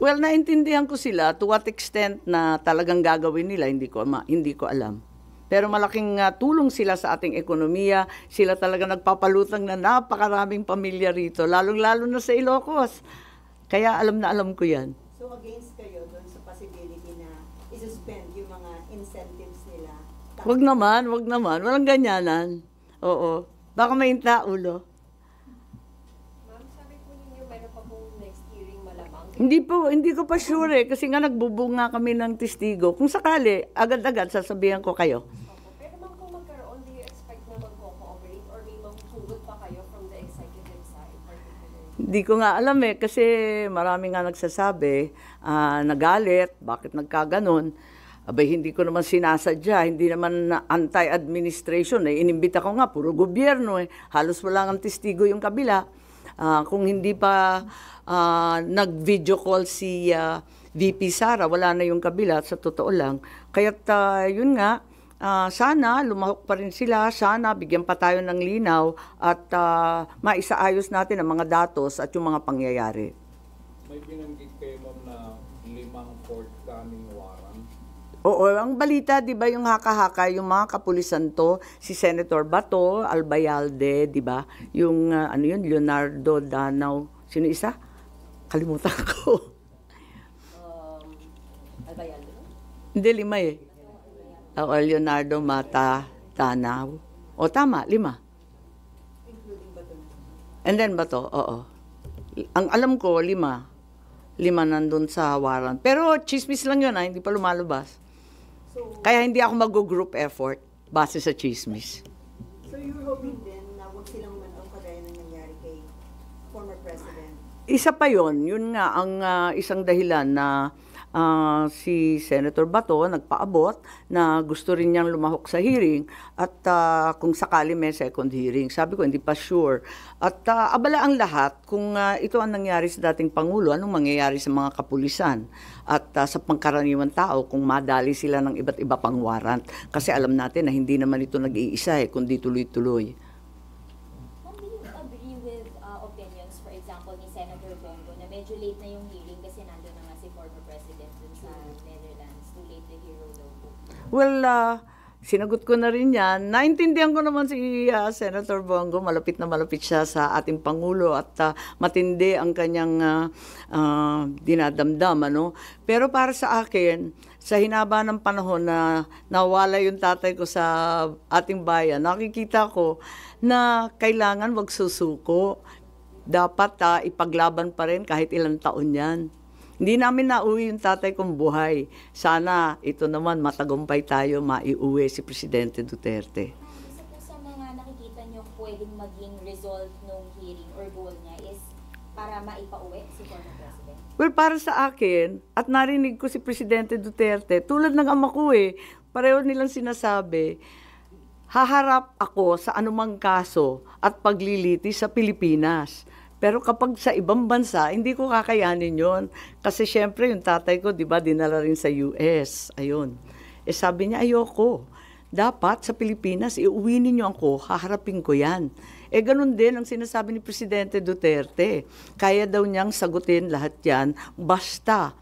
Well, naintindihan ko sila to what extent na talagang gagawin nila, hindi ko alam. Pero malaking tulong sila sa ating ekonomiya. Sila talaga nagpapalutang na napakaraming pamilya rito, lalong-lalo na sa Ilocos. Kaya alam na alam ko yan. So against kayo doon sa possibility na isuspend yung mga incentives nila? Wag naman. Walang ganyanan. Oo. Baka mainta ulo. Ma'am, sabi po ninyo, mayroon pa pong next hearing malamang. Hindi ko pa sure kasi nga nagbubunga kami ng testigo. Kung sakali, agad-agad sasabihan ko kayo. Pero ma'am, kung magkaroon, do you expect na mag-cooperate or may mahuhugot pa kayo from the executive side particularly? Hindi ko nga alam kasi marami nga nagsasabi, nagalit, bakit nagkaganon. Abay, hindi ko naman sinasadya, hindi naman anti-administration. Inimbita ko nga, puro gobyerno. Halos wala ng testigo yung kabila. Kung hindi pa nag-video call si VP Sara, wala na yung kabila, sa totoo lang. Kaya't yun nga, sana lumahok pa rin sila, sana bigyan pa tayo ng linaw at maisaayos natin ang mga datos at yung mga pangyayari. May binanggit kayo, ma'am, na 5 forthcoming warrant. Oo, ang balita, di ba, yung haka-haka, yung mga kapulisan to, si Senator Bato, Albayalde, di ba? Yung, Leonardo Danao, sino isa? Kalimutan ko. Albayalde? Hindi, 5 Oo, Leonardo Mata Danao. O, tama, 5. Including Bato. And then Bato, oo. Ang alam ko, 5 nandun sa warrant. Pero chismis lang yun, hindi pa lumalabas. So, Kaya hindi ako mag-group effort base sa chismis. so you're hoping din na wag silang umantong kagaya ng nangyari kay former President? Isa pa yon, yun nga ang isang dahilan na si Senator Bato nagpaabot na gusto rin niyang lumahok sa hearing at kung sakali may second hearing. Sabi ko, hindi pa sure. At abala ang lahat kung ito ang nangyari sa dating Pangulo, anong mangyayari sa mga kapulisan at sa pangkaraniwang tao kung madali sila ng iba't iba pang warrant. Kasi alam natin na hindi naman ito nag-iisa kundi tuloy-tuloy. Ma'am, do you agree with opinions, for example, ni Senator Bongo na medyo late na yung hearing kasi nandun na nga si former President dun sa Netherlands, too late the hero daw po? Well, sinagot ko na rin yan. Naintindihan ko naman si Senator Bongo. Malapit na malapit siya sa ating Pangulo at matindi ang kanyang dinadamdam. Pero para sa akin, sa hinaba ng panahon na nawala yung tatay ko sa ating bayan, nakikita ko na kailangan wag susuko. Dapat ipaglaban pa rin kahit ilang taon yan. Hindi namin nauwi yung tatay kong buhay. Sana ito naman matagumpay tayo, maiuwi si Presidente Duterte. Isa po sa mga nakikita nyo pwedeng maging result ng hearing or goal niya is para maipauwi si former President? Well, para sa akin, at narinig ko si Presidente Duterte, tulad ng ama ko pareho nilang sinasabi, haharap ako sa anumang kaso at paglilitis sa Pilipinas. Pero kapag sa ibang bansa, hindi ko kakayanin yon. Kasi syempre, yung tatay ko, di ba, dinala rin sa US. Ayun. Sabi niya, ayoko. Dapat sa Pilipinas, iuwi ninyo ako, haharapin ko yan. Ganun din ang sinasabi ni Presidente Duterte. Kaya daw niyang sagutin lahat yan, basta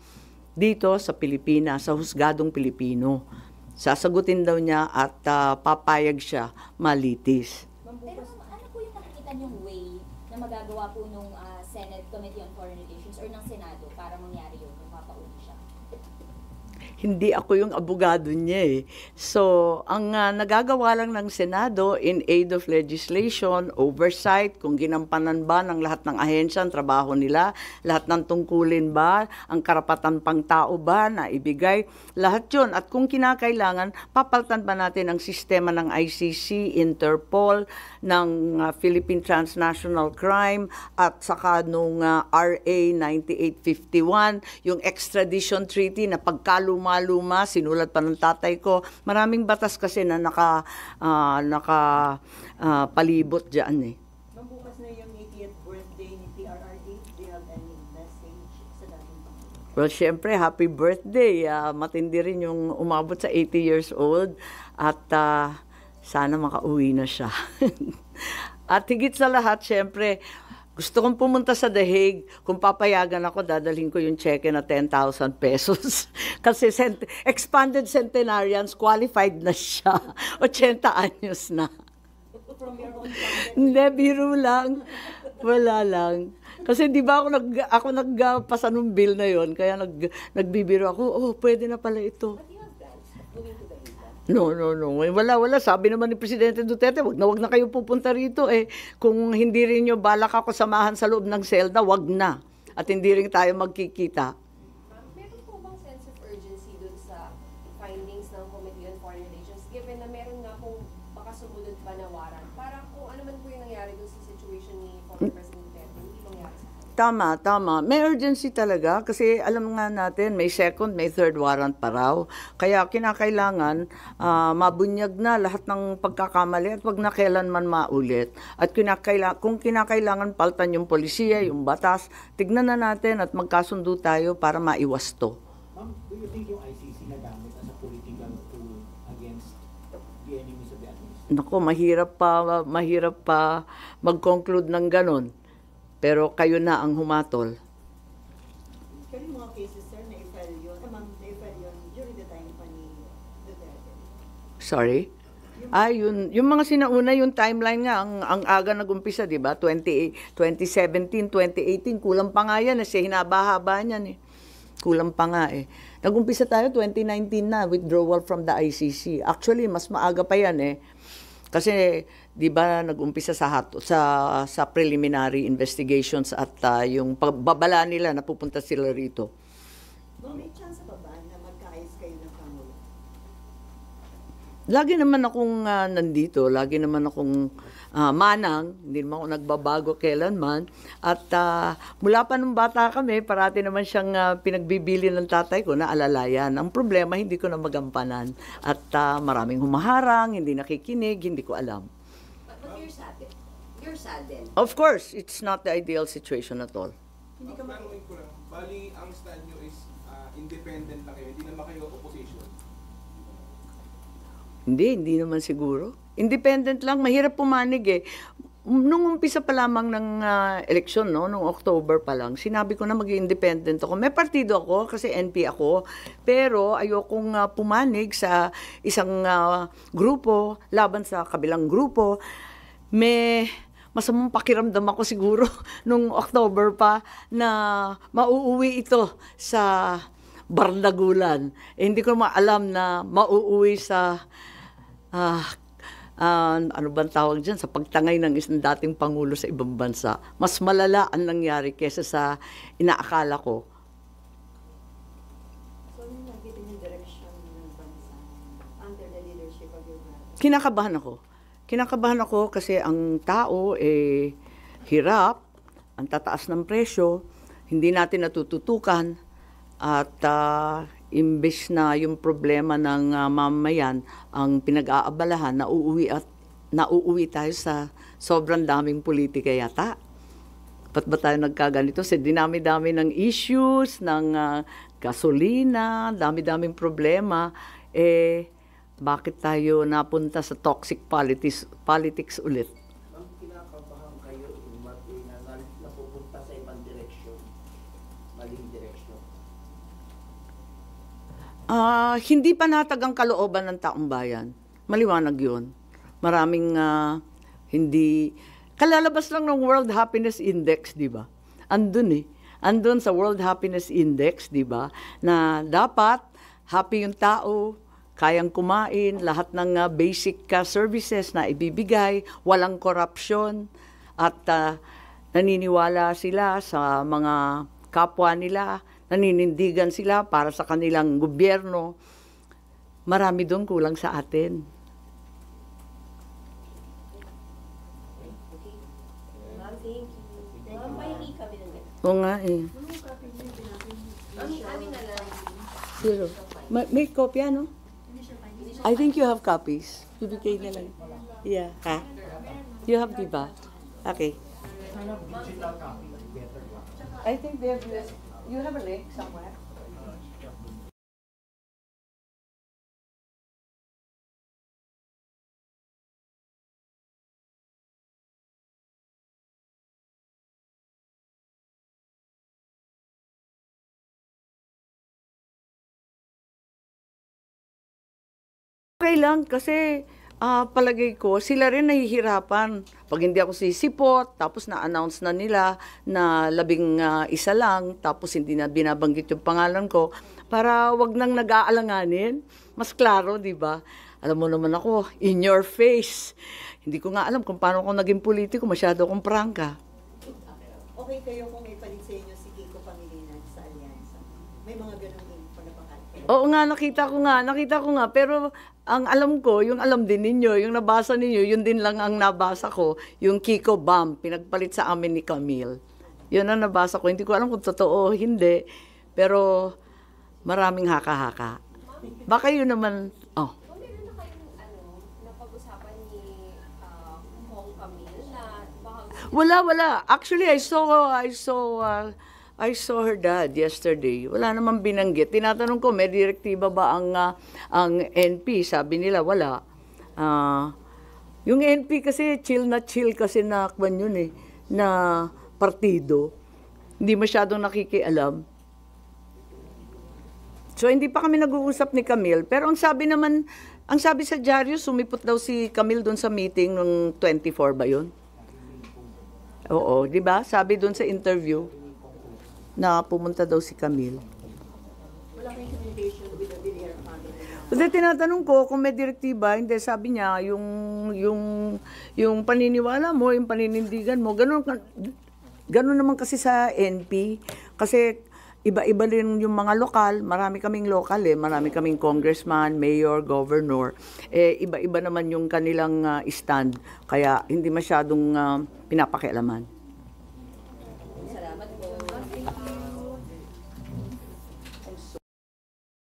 dito sa Pilipinas, sa husgadong Pilipino. Sasagutin daw niya at papayag siya malitis. Pero ano po yung nakikita niyong way na magagawa po nung Senate Committee on Foreign Relations or ng Senado para mangyari yun, yung mapauli siya? Hindi ako yung abogado niya eh. So, ang nagagawa lang ng Senado in aid of legislation, oversight, kung ginampanan ba ng lahat ng ahensya ang trabaho nila, lahat ng tungkulin ba, ang karapatan pang tao ba na ibigay, lahat yun. At kung kinakailangan, papalitan ba natin ang sistema ng ICC, Interpol, ng Philippine Transnational Crime, at saka nung RA 9851, yung extradition treaty na pagkaluma sinulat pa ng tatay ko. Maraming batas kasi na palibot dyan eh. Ma'am, bukas na yung 80th birthday ni PRRD. Do you have any message sa dating Pangulo? Well, syempre, happy birthday. Matindi rin yung umabot sa 80 years old at sana makauwi na siya. At higit sa lahat, syempre, gusto kong pumunta sa The Hague. Kung papayagan ako, dadalhin ko yung cheque na 10,000 pesos. Kasi expanded centenarians, qualified na siya. 80 anyos na. From your own pocket? Hindi, biro lang. Wala lang. Kasi di ba ako nagpasa nung bill na yon, kaya nagbibiro ako, oh, pwede na pala ito. No. Wala. Sabi naman ni Presidente Duterte, wag na kayo pupunta rito eh. Kung hindi rin nyo balak ako samahan sa loob ng selda, wag na. At hindi rin tayo magkikita. Meron po bang sense of urgency dun sa findings ng Committee on Foreign Relations, given na meron nga pong baka sumunod pa na warrant? Para kung ano man po yung nangyari dun sa situation ni former President Duterte, hindi mangyari sa kanya. Tama. May urgency talaga kasi alam nga natin may second, may third warrant pa raw. Kaya kinakailangan mabunyag na lahat ng pagkakamali at wag na kailanman maulit. At kung kinakailangan paltan yung polisiya, yung batas, tignan na natin at magkasundo tayo para maiwas to. Ma'am, do you think yung ICC nagamit as a political tool against the enemies of the administration? Nako, mahirap pa mag-conclude ng ganon. Pero kayo na ang humatol. Pero yung mga cases, sir, na-file yun, during the time pa ni Duterte. Sorry? Yung mga sinauna, yung timeline nga, ang aga nag-umpisa, di ba? 2017, 2018, kulang pa nga yan. Kasi hinaba-haba niyan eh. Kulang pa nga eh. Nag-umpisa tayo 2019 na, withdrawal from the ICC. Actually, mas maaga pa yan eh. Kasi, di ba, nag-umpisa sa preliminary investigations at yung pagbabala nila, napupunta sila rito. Ma'am, may chance pa ba na magkaayos kayo ng Pangulo? Lagi naman akong nandito, lagi naman akong manang, hindi naman ako nagbabago kailanman. At mula pa nung bata kami, parati naman siyang pinagbibili ng tatay ko na alalayan. Ang problema, hindi ko na magampanan. At maraming humaharang, hindi nakikinig, hindi ko alam. But you're sad din. Of course, it's not the ideal situation at all. Hindi ka mag- Tanungin ko lang, bali ang stand nyo is independent lang kayo, hindi naman kayo opposition. Hindi naman siguro. Independent lang, mahirap pumanig eh. Nung umpisa pa lamang ng eleksyon, no, nung October pa lang, sinabi ko na mag-independent ako. May partido ako kasi NP ako, pero ayokong pumanig sa isang grupo laban sa kabilang grupo. May masamang pakiramdam ako siguro nung October pa na mauuwi ito sa Bardagulan. Hindi ko maalam na mauuwi sa ano bang tawag dyan, sa pagtangay ng isang dating Pangulo sa ibang bansa. Mas malala ang nangyari kesa sa inaakala ko. So, ano nakikita yung direction ng bansa under the leadership of your brother? Kinakabahan ako kasi ang tao hirap, ang tataas ng presyo, hindi natin natututukan at imbes na yung problema ng mamayan ang pinag-aabalahan, nauuwi tayo sa sobrang daming politika yata. Ba't ba tayo nagkaganito? Kasi dinami-dami ng issues, ng gasolina, dami-daming problema. Bakit tayo napunta sa toxic politics ulit? Ma'am, kinakabahan kayo na napupunta sa ibang direksyon, maling direksyon. Hindi pa natag ang kalooban ng taong bayan. Maliwanag yun. Maraming Hindi, kalalabas lang ng World Happiness Index, di ba? Andun eh. Andun sa World Happiness Index, di ba? Na dapat happy yung tao, kayang kumain, lahat ng basic services na ibibigay, walang korupsyon, at naniniwala sila sa mga kapwa nila, naninindigan sila para sa kanilang gobyerno. Marami doon kulang sa atin. Ma'am, thank you. Ma'am, pahingi kami ng ganito. Oo nga eh. Amin na lang. Zero. May kopya, no? I think you have copies. Bibigay na lang. Yeah. Ha? You have, diba? Okay. Sana digital copy, better lang. I think they have this. You have a link somewhere? Okay lang kasi palagay ko sila rin nahihirapan. Pag hindi ako sisipot, tapos na-announce na nila na 11 lang, tapos hindi na binabanggit yung pangalan ko, para wag nang nag-aalanganin. Mas klaro, di ba? Alam mo naman ako, in your face. Hindi ko nga alam kung paano ako naging politiko, masyado akong prangka. Okay kayo kung may palit sa inyo si Kiko Pangilinan sa Alyansa? May mga ganong info na bakal. Oo nga, nakita ko nga, pero ang alam ko, yung alam din ninyo, yung nabasa ninyo, yun din lang ang nabasa ko, yung Kiko Bam, pinagpalit sa amin ni Camille. Yun ang nabasa ko, hindi ko alam kung totoo o hindi, pero maraming haka-haka. Baka yun naman, oh. Kung meron na kayong napag-usapan ni Hong Camille na baka Wala. Actually, I saw her dad yesterday. Wala namang binanggit. Tinatanong ko, may direktiba ba ang NP? Sabi nila, wala. Yung NP kasi, chill kasi na kwan yun eh, na partido. Hindi masyadong nakikialam. So, hindi pa kami nag-uusap ni Camille. Pero ang sabi sa dyaryo, sumipot daw si Camille doon sa meeting nung 24 ba yun? Oo, di ba? Sabi doon sa interview na pumunta daw si Camille. Wala kayong communication with the Villar family? Kasi tinatanong ko kung may direktiba, hindi, sabi niya, yung paniniwala mo, yung paninindigan mo, ganun naman kasi sa NP. Kasi iba-iba rin yung mga lokal, marami kaming lokal marami kaming congressman, mayor, governor. Iba-iba naman yung kanilang stand, kaya hindi masyadong pinapakialaman.